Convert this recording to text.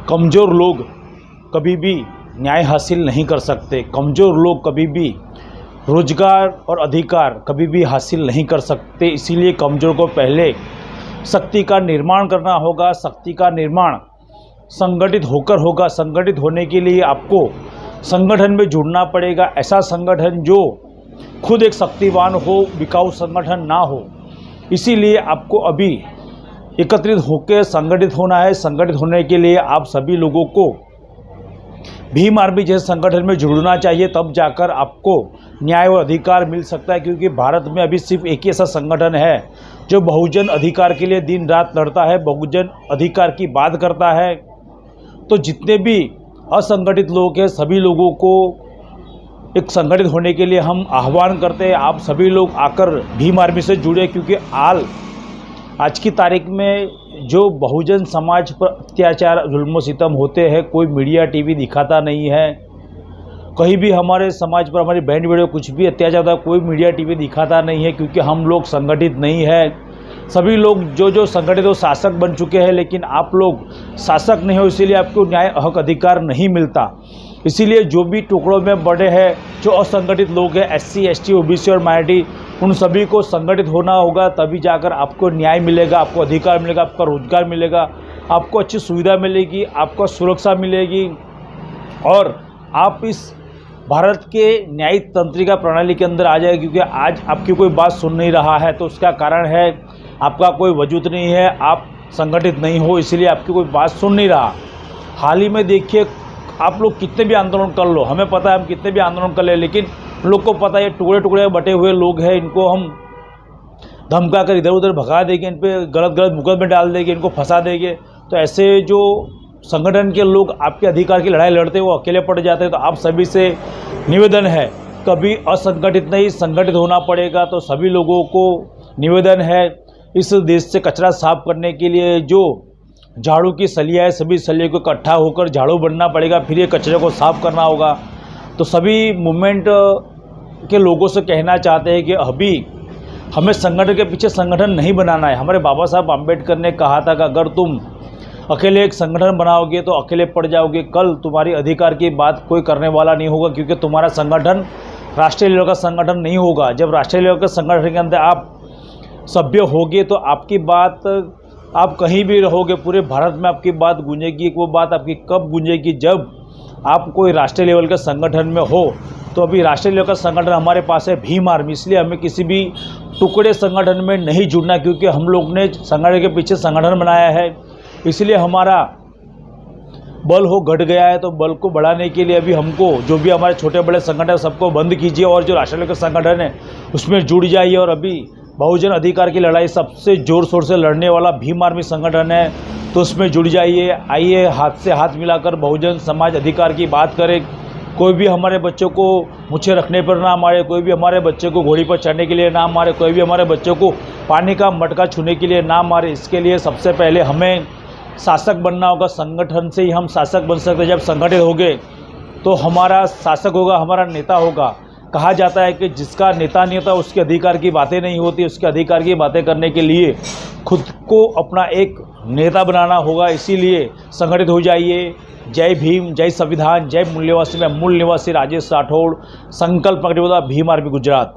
कमज़ोर लोग कभी भी न्याय हासिल नहीं कर सकते। कमज़ोर लोग कभी भी रोजगार और अधिकार कभी भी हासिल नहीं कर सकते। इसीलिए कमज़ोर को पहले शक्ति का निर्माण करना होगा। शक्ति का निर्माण संगठित होकर होगा। संगठित होने के लिए आपको संगठन में जुड़ना पड़ेगा। ऐसा संगठन जो खुद एक शक्तिवान हो, बिकाऊ संगठन ना हो। इसीलिए आपको अभी एकत्रित होकर संगठित होना है। संगठित होने के लिए आप सभी लोगों को भीम आर्मी जैसे संगठन में जुड़ना चाहिए, तब जाकर आपको न्याय और अधिकार मिल सकता है। क्योंकि भारत में अभी सिर्फ एक ही ऐसा संगठन है जो बहुजन अधिकार के लिए दिन रात लड़ता है, बहुजन अधिकार की बात करता है। तो जितने भी असंगठित लोग हैं, सभी लोगों को एक संगठित होने के लिए हम आह्वान करते हैं। आप सभी लोग आकर भीम आर्मी से जुड़े, क्योंकि आज की तारीख में जो बहुजन समाज पर अत्याचार जुल्म सितम होते हैं, कोई मीडिया टीवी दिखाता नहीं है। कहीं भी हमारे समाज पर, हमारी बहन बेटियों कुछ भी अत्याचार होता है, कोई मीडिया टीवी दिखाता नहीं है, क्योंकि हम लोग संगठित नहीं है। सभी लोग जो संगठित हो शासक बन चुके हैं, लेकिन आप लोग शासक नहीं हो, इसीलिए आपको न्याय हक अधिकार नहीं मिलता। इसीलिए जो भी टुकड़ों में बड़े हैं, जो असंगठित लोग हैं, SC ST OBC और माइनॉरिटी, उन सभी को संगठित होना होगा। तभी जाकर आपको न्याय मिलेगा, आपको अधिकार मिलेगा, आपका रोजगार मिलेगा, आपको अच्छी सुविधा मिलेगी, आपको सुरक्षा मिलेगी और आप इस भारत के न्यायिक तंत्रिका प्रणाली के अंदर आ जाएगी। क्योंकि आज आपकी कोई बात सुन नहीं रहा है, तो उसका कारण है आपका कोई वजूद नहीं है, आप संगठित नहीं हो, इसीलिए आपकी कोई बात सुन नहीं रहा। हाल ही में देखिए, आप लोग कितने भी आंदोलन कर लो, हमें पता है हम कितने भी आंदोलन कर ले, लेकिन लोग को पता है टुकड़े टुकड़े बटे हुए लोग हैं, इनको हम धमका कर इधर उधर भगा देंगे, इन पे गलत मुकदमे डाल देंगे, इनको फंसा देंगे। तो ऐसे जो संगठन के लोग आपके अधिकार की लड़ाई लड़ते हैं, वो अकेले पड़ जाते हैं। तो आप सभी से निवेदन है, कभी असंगठित नहीं, संगठित होना पड़ेगा। तो सभी लोगों को निवेदन है, इस देश से कचरा साफ करने के लिए जो झाड़ू की सलिया है, सभी सलियों को इकट्ठा होकर झाड़ू बनना पड़ेगा, फिर ये कचरे को साफ करना होगा। तो सभी मूवमेंट के लोगों से कहना चाहते हैं कि अभी हमें संगठन के पीछे संगठन नहीं बनाना है। हमारे बाबा साहब अम्बेडकर ने कहा था कि अगर तुम अकेले एक संगठन बनाओगे तो अकेले पड़ जाओगे, कल तुम्हारी अधिकार की बात कोई करने वाला नहीं होगा, क्योंकि तुम्हारा संगठन राष्ट्रीय लेवल का संगठन नहीं होगा। जब राष्ट्रीय लेवल के संगठन के अंदर आप सभ्य होगे तो आपकी बात, आप कहीं भी रहोगे, पूरे भारत में आपकी बात गूंजेगी। वो बात आपकी कब गूंजेगी? जब आप कोई राष्ट्रीय लेवल के संगठन में हो। तो अभी राष्ट्रीय लेवल का संगठन हमारे पास है भीम आर्मी, इसलिए हमें किसी भी टुकड़े संगठन में नहीं जुड़ना, क्योंकि हम लोग ने संगठन के पीछे संगठन बनाया है। इसलिए हमारा बल हो घट गया है, तो बल को बढ़ाने के लिए अभी हमको जो भी हमारे छोटे बड़े संगठन सबको बंद कीजिए और जो राष्ट्रीय लेवल का संगठन है उसमें जुड़ जाइए। और अभी बहुजन अधिकार की लड़ाई सबसे जोर शोर से लड़ने वाला भीम आर्मी संगठन है, तो उसमें जुड़ जाइए। आइए हाथ से हाथ मिलाकर बहुजन समाज अधिकार की बात करें। कोई भी हमारे बच्चों को मुझे रखने पर ना मारे, कोई भी हमारे बच्चे को घोड़ी पर चढ़ने के लिए ना मारे, कोई भी हमारे बच्चों को पानी का मटका छूने के लिए ना मारे। इसके लिए सबसे पहले हमें शासक बनना होगा। संगठन से ही हम शासक बन सकते हैं। जब संगठित होंगे तो हमारा शासक होगा, हमारा नेता होगा। कहा जाता है कि जिसका नेता नहीं होता उसके अधिकार की बातें नहीं होती। उसके अधिकार की बातें करने के लिए खुद को अपना एक नेता बनाना होगा। इसीलिए संगठित हो जाइए। जय भीम, जय संविधान, जय मूल निवासी। मैं मूल निवासी राजेश राठौड़, संकल्प भीम आर्मी गुजरात।